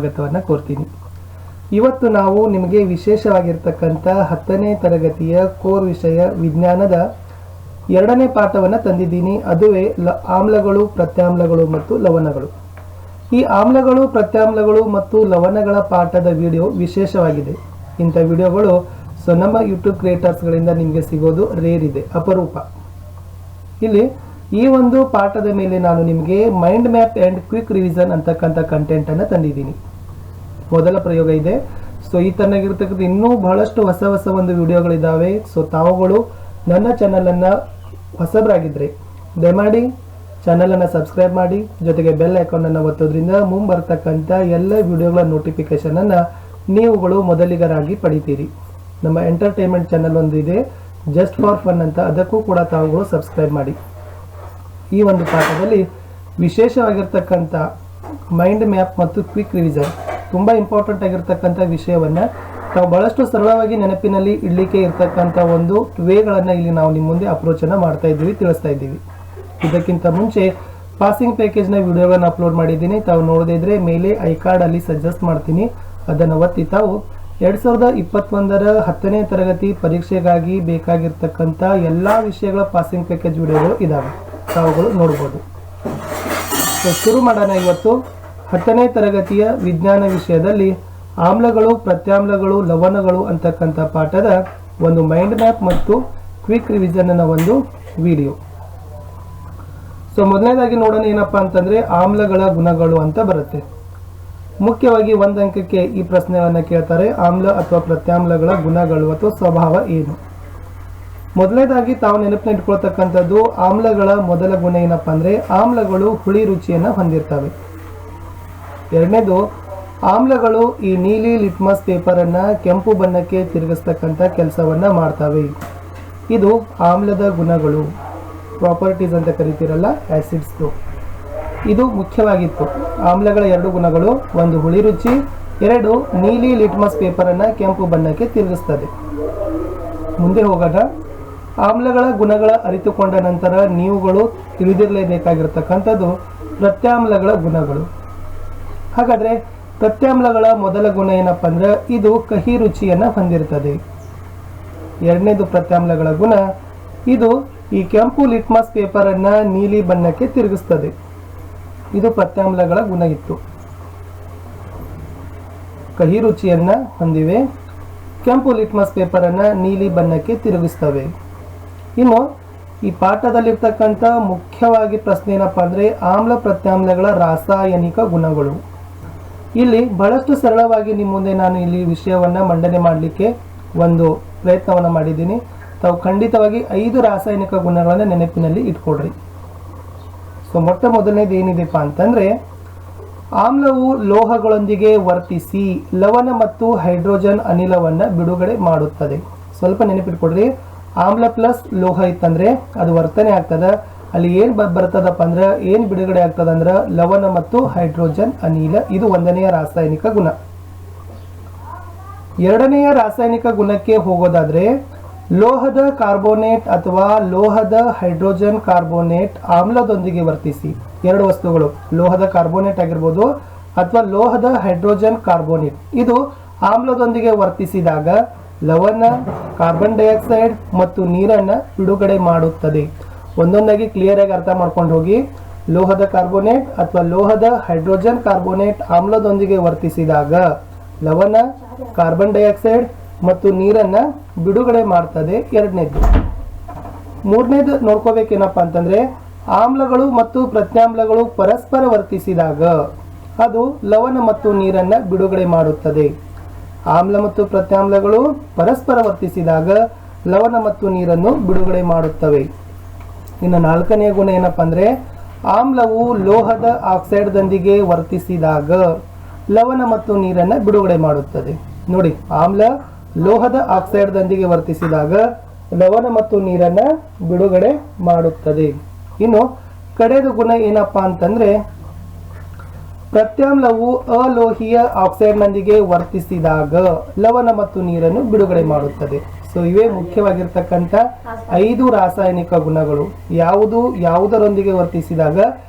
ಸ್ವಾಗತವನ್ನು ಕೋರ್ತೀನಿ. ಇವತ್ತು ನಾವು ನಿಮಗೆ ವಿಶೇಷವಾಗಿರ್ತಕ್ಕಂಥ 10ನೇ ತರಗತಿಯ ಕೋರ್ ವಿಷಯ ವಿಜ್ಞಾನದ 2ನೇ ಪಾಠವನ್ನು ತಂದಿದ್ದೀನಿ. ಅದುವೇ ಆಮ್ಲಗಳು, ಪ್ರತ್ಯಾಮ್ಲಗಳು ಮತ್ತು ಲವಣಗಳು. ಈ ಆಮ್ಲಗಳು, ಪ್ರತ್ಯಾಮ್ಲಗಳು ಮತ್ತು ಲವಣಗಳ ಪಾಠದ ವಿಡಿಯೋ ವಿಶೇಷವಾಗಿದೆ. ಇಂಥ ವಿಡಿಯೋಗಳು ನಮ್ಮ ಯೂಟ್ಯೂಬ್ ಕ್ರಿಯೇಟರ್ಸ್ಗಳಿಂದ ನಿಮಗೆ ಸಿಗೋದು ರೇರ್ ಇದೆ, ಅಪರೂಪ. ಇಲ್ಲಿ ಈ ಒಂದು ಪಾಠದ ಮೇಲೆ ನಾನು ನಿಮಗೆ mind map and quick revision ಅಂತಕ್ಕಂಥ ಕಂಟೆಂಟನ್ನು ತಂದಿದ್ದೀನಿ. ಮೊದಲ ಪ್ರಯೋಗ ಇದೆ. ಈ ತರನಾಗಿರ್ತಕ್ಕಂಥ ಇನ್ನೂ ಬಹಳಷ್ಟು ಹೊಸ ಒಂದು ವಿಡಿಯೋಗಳಿದ್ದಾವೆ. ತಾವುಗಳು ನನ್ನ ಚಾನಲನ್ನು ಹೊಸಬರಾಗಿದ್ದರೆ ದಯಮಾಡಿ ಚಾನಲನ್ನು ಸಬ್ಸ್ಕ್ರೈಬ್ ಮಾಡಿ, ಜೊತೆಗೆ ಬೆಲ್ ಐಕಾನನ್ನು ಒತ್ತೋದ್ರಿಂದ ಮುಂಬರ್ತಕ್ಕಂಥ ಎಲ್ಲ ವಿಡಿಯೋಗಳ ನೋಟಿಫಿಕೇಶನನ್ನು ನೀವುಗಳು ಮೊದಲಿಗರಾಗಿ ಪಡಿತೀರಿ. ನಮ್ಮ ಎಂಟರ್ಟೈನ್ಮೆಂಟ್ ಚಾನಲ್ ಒಂದು ಇದೆ, ಜಸ್ಟ್ ಫಾರ್ ಫನ್ ಅಂತ, ಅದಕ್ಕೂ ಕೂಡ ತಾವುಗಳು ಸಬ್ಸ್ಕ್ರೈಬ್ ಮಾಡಿ. ಈ ಒಂದು ಪಾಠದಲ್ಲಿ ವಿಶೇಷವಾಗಿರ್ತಕ್ಕಂಥ ಮೈಂಡ್ ಮ್ಯಾಪ್ ಮತ್ತು ಕ್ವಿಕ್ ರಿವಿಷನ್ ತುಂಬ ಇಂಪಾರ್ಟೆಂಟ್ ಆಗಿರ್ತಕ್ಕಂಥ ವಿಷಯವನ್ನು ನಾವು ಬಹಳಷ್ಟು ಸರಳವಾಗಿ ನೆನಪಿನಲ್ಲಿ ಇಡಲಿಕ್ಕೆ ಇರ್ತಕ್ಕಂಥ ಒಂದು ವೇಗಳನ್ನು ಇಲ್ಲಿ ನಾವು ನಿಮ್ಮ ಮುಂದೆ ಅಪ್ರೋಚನ್ನು ಮಾಡ್ತಾ ಇದ್ದೀವಿ, ತಿಳಿಸ್ತಾ ಇದ್ದೀವಿ. ಇದಕ್ಕಿಂತ ಮುಂಚೆ ಪಾಸಿಂಗ್ ಪ್ಯಾಕೇಜ್ನ ವಿಡಿಯೋಗಳನ್ನು ಅಪ್ಲೋಡ್ ಮಾಡಿದ್ದೀನಿ. ತಾವು ನೋಡದಿದ್ರೆ ಮೇಲೆ ಐ ಕಾರ್ಡಲ್ಲಿ ಸಜೆಸ್ಟ್ ಮಾಡ್ತೀನಿ, ಅದನ್ನು ಒತ್ತಿ ತಾವು 2021ರ 10ನೇ ತರಗತಿ ಪರೀಕ್ಷೆಗಾಗಿ ಬೇಕಾಗಿರ್ತಕ್ಕಂಥ ಎಲ್ಲ ವಿಷಯಗಳ ಪಾಸಿಂಗ್ ಪ್ಯಾಕೇಜ್ ವಿಡಿಯೋಗಳು ಇದ್ದಾವೆ, ತಾವುಗಳು ನೋಡ್ಬೋದು. ಶುರು ಮಾಡೋಣ. ಇವತ್ತು 10ನೇ ತರಗತಿಯ ವಿಜ್ಞಾನ ವಿಷಯದಲ್ಲಿ ಆಮ್ಲಗಳು, ಪ್ರತ್ಯಾಮ್ಲಗಳು, ಲವಣಗಳು ಅಂತಕ್ಕಂಥ ಪಾಠದ ಒಂದು ಮೈಂಡ್ ಮ್ಯಾಪ್ ಮತ್ತು ಕ್ವಿಕ್ ರಿವಿಷನ್ನ ಒಂದು ವಿಡಿಯೋ. ಮೊದಲನೇದಾಗಿ ನೋಡೋಣ ಏನಪ್ಪಾ ಅಂತಂದ್ರೆ ಆಮ್ಲಗಳ ಗುಣಗಳು ಅಂತ ಬರುತ್ತೆ. ಮುಖ್ಯವಾಗಿ 1 ಅಂಕಕ್ಕೆ ಈ ಪ್ರಶ್ನೆಯನ್ನ ಕೇಳ್ತಾರೆ, ಆಮ್ಲ ಅಥವಾ ಪ್ರತ್ಯಾಮ್ಲಗಳ ಗುಣಗಳು ಅಥವಾ ಸ್ವಭಾವ ಏನು. ಮೊದಲನೇದಾಗಿ ತಾವು ನೆನಪಿನ ಇಟ್ಕೊಳ್ತಕ್ಕಂಥದ್ದು ಆಮ್ಲಗಳ ಮೊದಲ ಗುಣ ಏನಪ್ಪಾ ಅಂದ್ರೆ ಆಮ್ಲಗಳು ಹುಳಿ ರುಚಿಯನ್ನ ಹೊಂದಿರ್ತವೆ. ಎರಡನೇದು, ಆಮ್ಲಗಳು ಈ ನೀಲಿ ಲಿಟ್ಮಸ್ ಪೇಪರ್ ಅನ್ನ ಕೆಂಪು ಬಣ್ಣಕ್ಕೆ ತಿರುಗಿಸ್ತಕ್ಕಂಥ ಕೆಲಸವನ್ನ ಮಾಡ್ತವೆ. ಇದು ಆಮ್ಲದ ಗುಣಗಳು, ಪ್ರಾಪರ್ಟೀಸ್ ಅಂತ ಕರಿತೀರಲ್ಲ, ಆಸಿಡ್ಸ್. ಇದು ಮುಖ್ಯವಾಗಿತ್ತು. ಆಮ್ಲಗಳ 2 ಗುಣಗಳು, ಒಂದು ಹುಳಿ ರುಚಿ, 2 ನೀಲಿ ಲಿಟ್ಮಸ್ ಪೇಪರ್ ಅನ್ನ ಕೆಂಪು ಬಣ್ಣಕ್ಕೆ ತಿರುಗಿಸ್ತದೆ. ಮುಂದೆ ಹೋಗೋಣ. ಆಮ್ಲಗಳ ಗುಣಗಳ ಅರಿತುಕೊಂಡ ನಂತರ ನೀವುಗಳು ತಿಳಿದಿರಲೇಬೇಕಾಗಿರ್ತಕ್ಕಂಥದ್ದು ಪ್ರತ್ಯಾಮ್ಲಗಳ ಗುಣಗಳು. ಹಾಗಾದ್ರೆ ಪ್ರತ್ಯಾಮ್ಲಗಳ ಮೊದಲ ಗುಣ ಏನಪ್ಪಾ ಅಂದ್ರೆ ಇದು ಕಹಿ ರುಚಿಯನ್ನ ಹೊಂದಿರ್ತದೆ. ಎರಡನೇದು ಪ್ರತ್ಯಾಮ್ಲಗಳ ಗುಣ, ಇದು ಈ ಕೆಂಪು ಲಿಟ್ಮಸ್ ಪೇಪರ್ ಅನ್ನ ನೀಲಿ ಬಣ್ಣಕ್ಕೆ ತಿರುಗಿಸ್ತದೆ. ಇದು ಪ್ರತ್ಯಾಮ್ಲಗಳ ಗುಣ ಇತ್ತು. ಕಹಿ ರುಚಿಯನ್ನ ಹೊಂದಿವೆ, ಕೆಂಪು ಲಿಟ್ಮಸ್ ಪೇಪರ್ ಅನ್ನ ನೀಲಿ ಬಣ್ಣಕ್ಕೆ ತಿರುಗಿಸ್ತವೆ. ಇನ್ನು ಈ ಪಾಠದಲ್ಲಿರ್ತಕ್ಕಂಥ ಮುಖ್ಯವಾಗಿ ಪ್ರಶ್ನೆ ಏನಪ್ಪಾ ಅಂದ್ರೆ ಆಮ್ಲ ಪ್ರತ್ಯಾಮ್ಲಗಳ ರಾಸಾಯನಿಕ ಗುಣಗಳು. ಇಲ್ಲಿ ಬಹಳಷ್ಟು ಸರಳವಾಗಿ ನಿಮ್ಮ ಮುಂದೆ ನಾನು ಇಲ್ಲಿ ವಿಷಯವನ್ನ ಮಂಡನೆ ಮಾಡಲಿಕ್ಕೆ ಒಂದು ಪ್ರಯತ್ನವನ್ನು ಮಾಡಿದ್ದೀನಿ. ತಾವು ಖಂಡಿತವಾಗಿ 5 ರಾಸಾಯನಿಕ ಗುಣಗಳನ್ನು ನೆನಪಿನಲ್ಲಿ ಇಟ್ಕೊಳ್ರಿ. ಮೊಟ್ಟ ಮೊದಲನೇದು ಏನಿದೆಪ್ಪ ಅಂತಂದ್ರೆ ಆಮ್ಲವು ಲೋಹಗಳೊಂದಿಗೆ ವರ್ತಿಸಿ ಲವಣ ಮತ್ತು ಹೈಡ್ರೋಜನ್ ಅನಿಲವನ್ನು ಬಿಡುಗಡೆ ಮಾಡುತ್ತದೆ. ಸ್ವಲ್ಪ ನೆನಪಿಟ್ಕೊಡ್ರಿ, ಆಮ್ಲ ಪ್ಲಸ್ ಲೋಹ ಇತ್ತಂದ್ರೆ ಅದು ವರ್ತನೆ ಆಗ್ತದ. ಅಲ್ಲಿ ಏನ್ ಬರ್ತದಪ್ಪ ಅಂದ್ರೆ ಏನ್ ಬಿಡುಗಡೆ ಆಗ್ತದಂದ್ರ ಲವಣ ಮತ್ತು ಹೈಡ್ರೋಜನ್ ಅನಿಲ. ಇದು 1ನೆಯ ರಾಸಾಯನಿಕ ಗುಣ. 2ನೆಯ ರಾಸಾಯನಿಕ ಗುಣಕ್ಕೆ ಹೋಗೋದಾದ್ರೆ ಲೋಹದ ಕಾರ್ಬೋನೇಟ್ ಅಥವಾ ಲೋಹದ ಹೈಡ್ರೋಜನ್ ಕಾರ್ಬೋನೇಟ್ ಆಮ್ಲದೊಂದಿಗೆ ವರ್ತಿಸಿ, 2 ವಸ್ತುಗಳು ಲೋಹದ ಕಾರ್ಬೋನೇಟ್ ಆಗಿರ್ಬೋದು ಅಥವಾ ಲೋಹದ ಹೈಡ್ರೋಜನ್ ಕಾರ್ಬೋನೇಟ್, ಇದು ಆಮ್ಲದೊಂದಿಗೆ ವರ್ತಿಸಿದಾಗ ಲವಣ, ಕಾರ್ಬನ್ ಡೈಆಕ್ಸೈಡ್ ಮತ್ತು ನೀರನ್ನ ಬಿಡುಗಡೆ ಮಾಡುತ್ತದೆ. ಒಂದೊಂದಾಗಿ ಕ್ಲಿಯರ್ ಆಗಿ ಅರ್ಥ ಮಾಡ್ಕೊಂಡು ಹೋಗಿ. ಲೋಹದ ಕಾರ್ಬೋನೇಟ್ ಅಥವಾ ಲೋಹದ ಹೈಡ್ರೋಜನ್ ಕಾರ್ಬೋನೇಟ್ ಆಮ್ಲದೊಂದಿಗೆ ವರ್ತಿಸಿದಾಗ ಲವಣ, ಕಾರ್ಬನ್ ಡೈಆಕ್ಸೈಡ್ ಮತ್ತು ನೀರನ್ನ ಬಿಡುಗಡೆ ಮಾಡ್ತದೆ. 2ನೇದು. 3ನೇದು ನೋಡ್ಕೋಬೇಕೇನಪ್ಪಾ ಅಂತಂದ್ರೆ ಆಮ್ಲಗಳು ಮತ್ತು ಪ್ರತ್ಯಾಮ್ಲಗಳು ಪರಸ್ಪರ ವರ್ತಿಸಿದಾಗ ಅದು ಲವಣ ಮತ್ತು ನೀರನ್ನ ಬಿಡುಗಡೆ ಮಾಡುತ್ತದೆ. ಆಮ್ಲ ಮತ್ತು ಪ್ರತ್ಯಾಮ್ಲಗಳು ಪರಸ್ಪರ ವರ್ತಿಸಿದಾಗ ಲವಣ ಮತ್ತು ನೀರನ್ನು ಬಿಡುಗಡೆ ಮಾಡುತ್ತವೆ. ಇನ್ನು 4ನೆಯ ಗುಣ ಏನಪ್ಪಾ ಅಂದ್ರೆ ಆಮ್ಲವು ಲೋಹದ ಆಕ್ಸೈಡ್ದೊಂದಿಗೆ ವರ್ತಿಸಿದಾಗ ಲವಣ ಮತ್ತು ನೀರನ್ನ ಬಿಡುಗಡೆ ಮಾಡುತ್ತದೆ. ನೋಡಿ, ಆಮ್ಲ ಲೋಹದ ಆಕ್ಸೈಡ್ದೊಂದಿಗೆ ವರ್ತಿಸಿದಾಗ ಲವಣ ಮತ್ತು ನೀರನ್ನ ಬಿಡುಗಡೆ ಮಾಡುತ್ತದೆ. ಇನ್ನು ಕಡೆಯದು ಗುಣ ಏನಪ್ಪಾ ಅಂತಂದ್ರೆ ಪ್ರತ್ಯಾಮ್ಲವು ಅಲೋಹೀಯ ಆಕ್ಸೈಡ್ನೊಂದಿಗೆ ವರ್ತಿಸಿದಾಗ ಲವಣ ಮತ್ತು ನೀರನ್ನು ಬಿಡುಗಡೆ ಮಾಡುತ್ತದೆ. ಇವೇ ಮುಖ್ಯವಾಗಿರ್ತಕ್ಕಂಥ 5 ರಾಸಾಯನಿಕ ಗುಣಗಳು. ಯಾವುದರೊಂದಿಗೆ ವರ್ತಿಸಿದಾಗ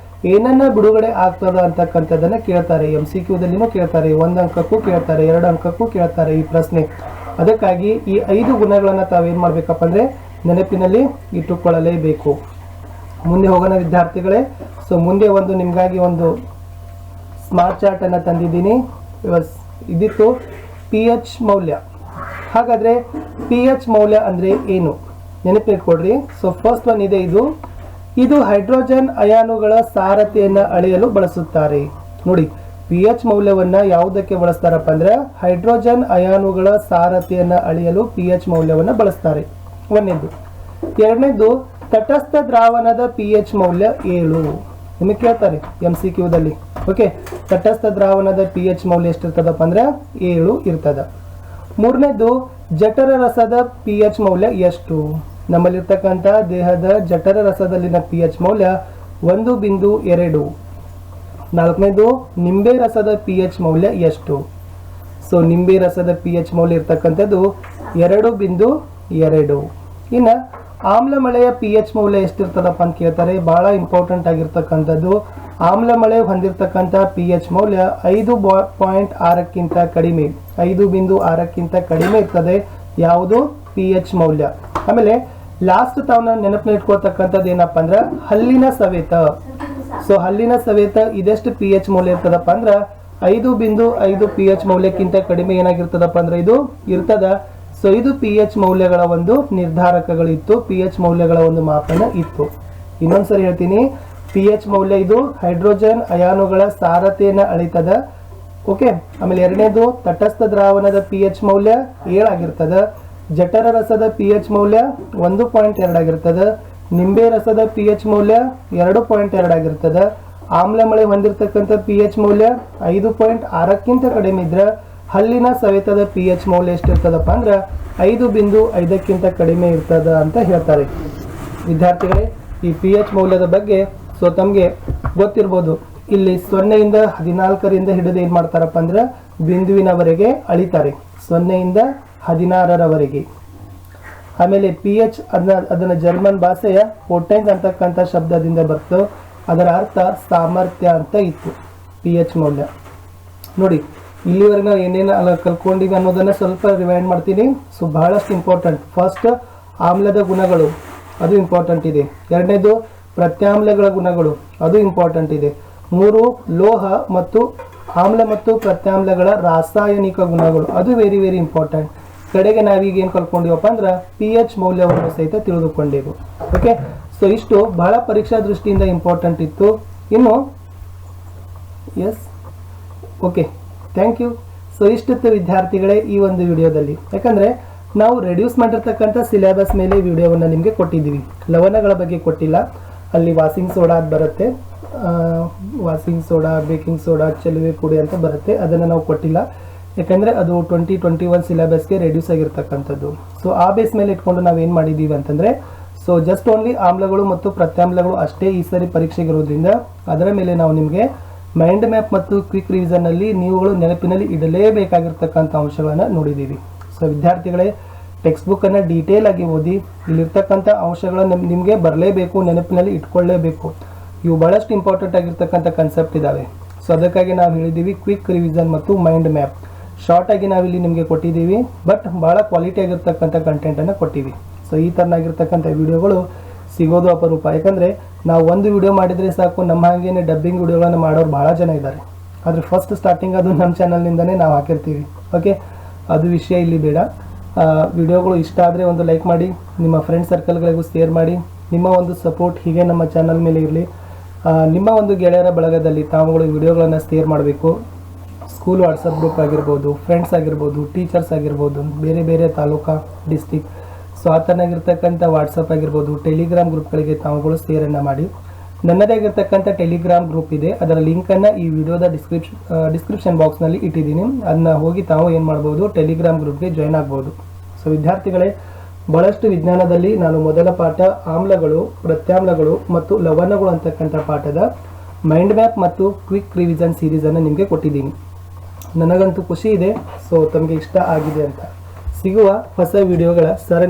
ಏನನ್ನ ಬಿಡುಗಡೆ ಆಗ್ತದ ಅಂತಕ್ಕಂಥದ್ದನ್ನ ಕೇಳ್ತಾರೆ. MCQದಲ್ಲಿನೂ ಕೇಳ್ತಾರೆ, 1 ಅಂಕಕ್ಕೂ ಕೇಳ್ತಾರೆ, 2 ಅಂಕಕ್ಕೂ ಕೇಳ್ತಾರೆ ಈ ಪ್ರಶ್ನೆ. ಅದಕ್ಕಾಗಿ ಈ 5 ಗುಣಗಳನ್ನ ತಾವೇನ್ ಮಾಡ್ಬೇಕಪ್ಪ ಅಂದ್ರೆ ನೆನಪಿನಲ್ಲಿ ಇಟ್ಟುಕೊಳ್ಳಲೇಬೇಕು. ಮುಂದೆ ಹೋಗೋಣ ವಿದ್ಯಾರ್ಥಿಗಳೇ. ಸೊ ಮುಂದೆ ನಿಮ್ಗಾಗಿ ಒಂದು ಸ್ಮಾರ್ಟ್ ಚಾರ್ಟ್ ಅನ್ನ ತಂದಿದ್ದೀನಿ. ಇದಿತ್ತು pH ಮೌಲ್ಯ. ಹಾಗಾದ್ರೆ pH ಮೌಲ್ಯ ಅಂದ್ರೆ ಏನು ನೆನಪಿಟ್ಕೊಡ್ರಿ. ಸೊ ಫಸ್ಟ್ ಒನ್ ಇದೆ, ಇದು ಹೈಡ್ರೋಜನ್ ಅಯಾನುಗಳ ಸಾರತೆಯನ್ನ ಅಳೆಯಲು ಬಳಸುತ್ತಾರೆ. ನೋಡಿ, pH ಮೌಲ್ಯವನ್ನ ಯಾವುದಕ್ಕೆ ಬಳಸ್ತಾರಪ್ಪ ಅಂದ್ರೆ ಹೈಡ್ರೋಜನ್ ಅಯಾನುಗಳ ಸಾರತೆಯನ್ನ ಅಳೆಯಲು pH ಮೌಲ್ಯವನ್ನ ಬಳಸ್ತಾರೆ. ಒಂದನೇದು. ಎರಡನೇದು, ತಟಸ್ಥ ದ್ರಾವಣದ pH ಮೌಲ್ಯ 7. ನಿಮಗೆ ಕೇಳ್ತಾರೆ MCQದಲ್ಲಿ. ಓಕೆ, ತಟಸ್ಥ ದ್ರಾವಣದ pH ಮೌಲ್ಯ ಎಷ್ಟಿರ್ತದಪ್ಪ ಅಂದ್ರೆ 7 ಇರ್ತದ. ಮೂರನೇದು, ಜಠರ ರಸದ pH ಮೌಲ್ಯ ಎಷ್ಟು? ನಮ್ಮಲ್ಲಿರ್ತಕ್ಕಂಥ ದೇಹದ ಜಠರ ರಸದಲ್ಲಿನ pH ಮೌಲ್ಯ 1.2. ನಾಲ್ಕನೇದು, ನಿಂಬೆ ರಸದ pH ಮೌಲ್ಯ ಎಷ್ಟು? ಸೊ ನಿಂಬೆ ರಸದ pH ಮೌಲ್ಯ ಇರ್ತಕ್ಕಂಥದ್ದು 2.2. ಇನ್ನ ಆಮ್ಲಮಳೆಯ pH ಮೌಲ್ಯ ಎಷ್ಟಿರ್ತದಪ್ಪ ಅಂತ ಕೇಳ್ತಾರೆ. ಬಹಳ ಇಂಪಾರ್ಟೆಂಟ್ ಆಗಿರ್ತಕ್ಕಂಥದ್ದು. ಆಮ್ಲಮಳೆ ಹೊಂದಿರತಕ್ಕಂಥ pH ಮೌಲ್ಯ 5.6ಕ್ಕಿಂತ ಕಡಿಮೆ, 5.6ಕ್ಕಿಂತ ಕಡಿಮೆ ಇರ್ತದೆ ಯಾವುದು pH ಮೌಲ್ಯ. ಆಮೇಲೆ ಲಾಸ್ಟ್ ತಾವು ನೆನಪಿನ ಇಟ್ಕೊಳ್ತಕ್ಕಂಥದ್ದು ಏನಪ್ಪ ಅಂದ್ರೆ ಹಲ್ಲಿನ ಸವೆತ. ಸೊ ಹಲ್ಲಿನ ಸವೆತ ಇದೆಷ್ಟು pH ಮೌಲ್ಯ ಇರ್ತದಪ್ಪ ಅಂದ್ರೆ 5.5 pH ಮೌಲ್ಯಕ್ಕಿಂತ ಕಡಿಮೆ ಏನಾಗಿರ್ತದಪ್ಪ ಅಂದ್ರೆ ಇದು ಇರ್ತದ. ಸೊ ಇದು pH ಮೌಲ್ಯಗಳ ಒಂದು ನಿರ್ಧಾರಕಗಳಿತ್ತು, pH ಮೌಲ್ಯಗಳ ಒಂದು ಮಾಪನ ಇತ್ತು. ಇನ್ನೊಂದ್ಸರಿ ಹೇಳ್ತೀನಿ, pH ಮೌಲ್ಯ ಇದು ಹೈಡ್ರೋಜನ್ ಅಯಾನುಗಳ ಸಾರತೆಯನ್ನ ಅಳಿತದ. ಓಕೆ, ಆಮೇಲೆ ಎರಡನೇದು ತಟಸ್ಥ ದ್ರಾವಣದ pH ಮೌಲ್ಯ 7 ಆಗಿರ್ತದ. ಜಠರ ರಸದ pH ಮೌಲ್ಯ 1.2 ಆಗಿರ್ತದ. ನಿಂಬೆ ರಸದ pH ಮೌಲ್ಯ 2.2 ಆಗಿರ್ತದ. ಆಮ್ಲಮಳೆ ಹೊಂದಿರತಕ್ಕಂಥ pH ಮೌಲ್ಯ 5.6ಕ್ಕಿಂತ ಕಡಿಮೆ ಇದ್ರೆ ಹಲ್ಲಿನ ಸವೆತದ pH ಮೌಲ್ಯ ಎಷ್ಟಿರ್ತದಪ್ಪ ಅಂದ್ರೆ 5.5ಕ್ಕಿಂತ ಕಡಿಮೆ ಇರ್ತದ ಅಂತ ಹೇಳ್ತಾರೆ. ವಿದ್ಯಾರ್ಥಿಗಳೇ, ಈ pH ಮೌಲ್ಯದ ಬಗ್ಗೆ ಸೊ ತಮಗೆ ಗೊತ್ತಿರ್ಬೋದು. ಇಲ್ಲಿ 0ಯಿಂದ 14ರಿಂದ ಹಿಡಿದು ಏನ್ ಮಾಡ್ತಾರಪ್ಪ ಅಂದ್ರೆ ಬಿಂದುವಿನವರೆಗೆ ಅಳಿತಾರೆ, 0ಯಿಂದ 16ರವರೆಗೆ. ಆಮೇಲೆ pH ಅದನ್ನ ಜರ್ಮನ್ ಭಾಷೆಯ ಪೊಟೆನ್ಸ್ ಅಂತಕ್ಕಂಥ ಶಬ್ದದಿಂದ ಬರ್ತು. ಅದರ ಅರ್ಥ ಸಾಮರ್ಥ್ಯ ಅಂತ ಇತ್ತು pH ಮೌಲ್ಯ. ನೋಡಿ, ಇಲ್ಲಿವರೆಗೆ ನಾವು ಏನೇನು ಕಲ್ಕೊಂಡಿವಿ ಅನ್ನೋದನ್ನ ಸ್ವಲ್ಪ ರಿವೈಂಡ್ ಮಾಡ್ತೀನಿ. ಸೊ ಬಹಳಷ್ಟು ಇಂಪಾರ್ಟೆಂಟ್. ಫಸ್ಟ್, ಆಮ್ಲದ ಗುಣಗಳು, ಅದು ಇಂಪಾರ್ಟೆಂಟ್ ಇದೆ. ಎರಡನೇದು, ಪ್ರತ್ಯಾಮ್ಲಗಳ ಗುಣಗಳು, ಅದು ಇಂಪಾರ್ಟೆಂಟ್ ಇದೆ. 3, ಲೋಹ ಮತ್ತು ಆಮ್ಲ ಮತ್ತು ಪ್ರತ್ಯಾಮ್ಲಗಳ ರಾಸಾಯನಿಕ ಗುಣಗಳು, ಅದು ವೆರಿ ವೆರಿ ಇಂಪಾರ್ಟೆಂಟ್. ಕಡೆಗೆ ನಾವೀಗ ಏನು ಕಲ್ಕೊಂಡಿವಪ್ಪ ಅಂದ್ರೆ pH ಮೌಲ್ಯವನ್ನು ಸಹಿತ ತಿಳಿದುಕೊಂಡೆವು. ಓಕೆ, ಸೊ ಇಷ್ಟು ಬಹಳ ಪರೀಕ್ಷಾ ದೃಷ್ಟಿಯಿಂದ ಇಂಪಾರ್ಟೆಂಟ್ ಇತ್ತು. ಇನ್ನು yes, okay, thank you. So ಇಷ್ಟಿತ್ತು ವಿದ್ಯಾರ್ಥಿಗಳೇ ಈ ಒಂದು ವಿಡಿಯೋದಲ್ಲಿ. ಯಾಕಂದ್ರೆ ನಾವು ರೆಡ್ಯೂಸ್ ಮಾಡಿರ್ತಕ್ಕಂಥ ಸಿಲೆಬಸ್ ಮೇಲೆ ವಿಡಿಯೋವನ್ನು ನಿಮಗೆ ಕೊಟ್ಟಿದ್ದೀವಿ. ಲವಣಗಳ ಬಗ್ಗೆ ಕೊಟ್ಟಿಲ್ಲ. ಅಲ್ಲಿ ವಾಷಿಂಗ್ ಸೋಡಾ ಬರುತ್ತೆ, ವಾಷಿಂಗ್ ಸೋಡಾ, ಬೇಕಿಂಗ್ ಸೋಡಾ, ಚೆಲುವೆ ಪುಡಿ ಅಂತ ಬರುತ್ತೆ. ಅದನ್ನು ನಾವು ಕೊಟ್ಟಿಲ್ಲ, ಯಾಕಂದರೆ ಅದು 2021 ಸಿಲೆಬಸ್ಗೆ ರೆಡ್ಯೂಸ್ ಆಗಿರ್ತಕ್ಕಂಥದ್ದು. ಸೊ ಆ ಬೇಸ್ ಮೇಲೆ ಇಟ್ಕೊಂಡು ನಾವೇನು ಮಾಡಿದ್ದೀವಿ ಅಂತಂದರೆ, ಸೊ ಜಸ್ಟ್ ಓನ್ಲಿ ಆಮ್ಲಗಳು ಮತ್ತು ಪ್ರತ್ಯಾಮ್ಲಗಳು ಅಷ್ಟೇ ಈ ಸರಿ ಪರೀಕ್ಷೆಗಿರೋದ್ರಿಂದ ಅದರ ಮೇಲೆ ನಾವು ನಿಮಗೆ ಮೈಂಡ್ ಮ್ಯಾಪ್ ಮತ್ತು ಕ್ವಿಕ್ ರಿವಿಷನ್ನಲ್ಲಿ ನೀವುಗಳು ನೆನಪಿನಲ್ಲಿ ಇಡಲೇಬೇಕಾಗಿರ್ತಕ್ಕಂಥ ಅಂಶಗಳನ್ನು ನೋಡಿದ್ದೀವಿ. ಸೊ ವಿದ್ಯಾರ್ಥಿಗಳೇ, ಟೆಕ್ಸ್ಟ್ ಬುಕ್ಕನ್ನು ಡೀಟೇಲ್ ಆಗಿ ಓದಿ. ಇಲ್ಲಿರ್ತಕ್ಕಂಥ ಅಂಶಗಳನ್ನು ನಿಮಗೆ ಬರಲೇಬೇಕು, ನೆನಪಿನಲ್ಲಿ ಇಟ್ಕೊಳ್ಳೇಬೇಕು. ಇವು ಭಾಳಷ್ಟು ಇಂಪಾರ್ಟೆಂಟ್ ಆಗಿರ್ತಕ್ಕಂಥ ಕಾನ್ಸೆಪ್ಟ್ ಇದ್ದಾವೆ. ಸೊ ಅದಕ್ಕಾಗಿ ನಾವು ಹೇಳಿದ್ದೀವಿ ಕ್ವಿಕ್ ರಿವಿಷನ್ ಮತ್ತು ಮೈಂಡ್ ಮ್ಯಾಪ್. ಶಾರ್ಟ್ ಆಗಿ ನಾವಿಲ್ಲಿ ನಿಮಗೆ ಕೊಟ್ಟಿದ್ದೀವಿ, ಬಟ್ ಭಾಳ ಕ್ವಾಲಿಟಿ ಆಗಿರ್ತಕ್ಕಂಥ ಕಂಟೆಂಟನ್ನು ಕೊಟ್ಟಿವಿ. ಸೊ ಈ ಥರನಾಗಿರ್ತಕ್ಕಂಥ ವಿಡಿಯೋಗಳು ಸಿಗೋದು ಅಪರೂಪ. ಯಾಕಂದರೆ ನಾವು ಒಂದು ವಿಡಿಯೋ ಮಾಡಿದರೆ ಸಾಕು, ನಮ್ಮ ಹಾಗೇನೆ ಡಬ್ಬಿಂಗ್ ವಿಡಿಯೋಗಳನ್ನು ಮಾಡೋರು ಭಾಳ ಜನ ಇದ್ದಾರೆ. ಆದರೆ ಫಸ್ಟ್ ಸ್ಟಾರ್ಟಿಂಗ್ ಅದು ನಮ್ಮ ಚಾನಲ್ನಿಂದನೇ ನಾವು ಹಾಕಿರ್ತೀವಿ. ಓಕೆ, ಅದು ವಿಷಯ ಇಲ್ಲಿ ಬೇಡ. ವಿಡಿಯೋಗಳು ಇಷ್ಟ ಆದರೆ ಒಂದು ಲೈಕ್ ಮಾಡಿ, ನಿಮ್ಮ ಫ್ರೆಂಡ್ ಸರ್ಕಲ್ಗಳಿಗೂ ಶೇರ್ ಮಾಡಿ. ನಿಮ್ಮ ಒಂದು ಸಪೋರ್ಟ್ ಹೀಗೆ ನಮ್ಮ ಚಾನಲ್ ಮೇಲೆ ಇರಲಿ. ನಿಮ್ಮ ಒಂದು ಗೆಳೆಯರ ಬಳಗದಲ್ಲಿ ತಾವುಗಳು ವಿಡಿಯೋಗಳನ್ನು ಶೇರ್ ಮಾಡಬೇಕು. ಸ್ಕೂಲ್ ವಾಟ್ಸಪ್ ಗ್ರೂಪ್ ಆಗಿರ್ಬೋದು, ಫ್ರೆಂಡ್ಸ್ ಆಗಿರ್ಬೋದು, ಟೀಚರ್ಸ್ ಆಗಿರ್ಬೋದು, ಬೇರೆ ಬೇರೆ ತಾಲೂಕಾ, ಡಿಸ್ಟಿಕ್, ಸೊ ಆ ಥರನಾಗಿರ್ತಕ್ಕಂಥ ವಾಟ್ಸಪ್ ಆಗಿರ್ಬೋದು, ಟೆಲಿಗ್ರಾಮ್ ಗ್ರೂಪ್ಗಳಿಗೆ ತಾವುಗಳು ಶೇರನ್ನು ಮಾಡಿ. ನನ್ನದೇ ಆಗಿರ್ತಕ್ಕಂಥ ಟೆಲಿಗ್ರಾಮ್ ಗ್ರೂಪ್ ಇದೆ, ಅದರ ಲಿಂಕನ್ನು ಈ ವಿಡಿಯೋದ ಡಿಸ್ಕ್ರಿಪ್ಷನ್ ಬಾಕ್ಸ್ನಲ್ಲಿ ಇಟ್ಟಿದ್ದೀನಿ. ಅದನ್ನ ಹೋಗಿ ತಾವು ಏನು ಮಾಡ್ಬೋದು, ಟೆಲಿಗ್ರಾಮ್ ಗ್ರೂಪ್ಗೆ ಜಾಯ್ನ್ ಆಗ್ಬೋದು. ಸೊ ವಿದ್ಯಾರ್ಥಿಗಳೇ, ಬಹಳಷ್ಟು ವಿಜ್ಞಾನದಲ್ಲಿ ನಾನು ಮೊದಲ ಪಾಠ ಆಮ್ಲಗಳು, ಪ್ರತ್ಯಾಮ್ಲಗಳು ಮತ್ತು ಲವಣಗಳು ಅಂತಕ್ಕಂಥ ಪಾಠದ ಮೈಂಡ್ ಮ್ಯಾಪ್ ಮತ್ತು ಕ್ವಿಕ್ ರಿವಿಷನ್ ಸೀರೀಸನ್ನು ನಿಮಗೆ ಕೊಟ್ಟಿದ್ದೀನಿ. ನನಗಂತೂ ಖುಷಿ ಇದೆ. ಸೊ ತಮಗೆ ಇಷ್ಟ ಆಗಿದೆ ಅಂತ. ಸಿಗುವ ಹೊಸ ವಿಡಿಯೋಗಳ ಸರಣಿ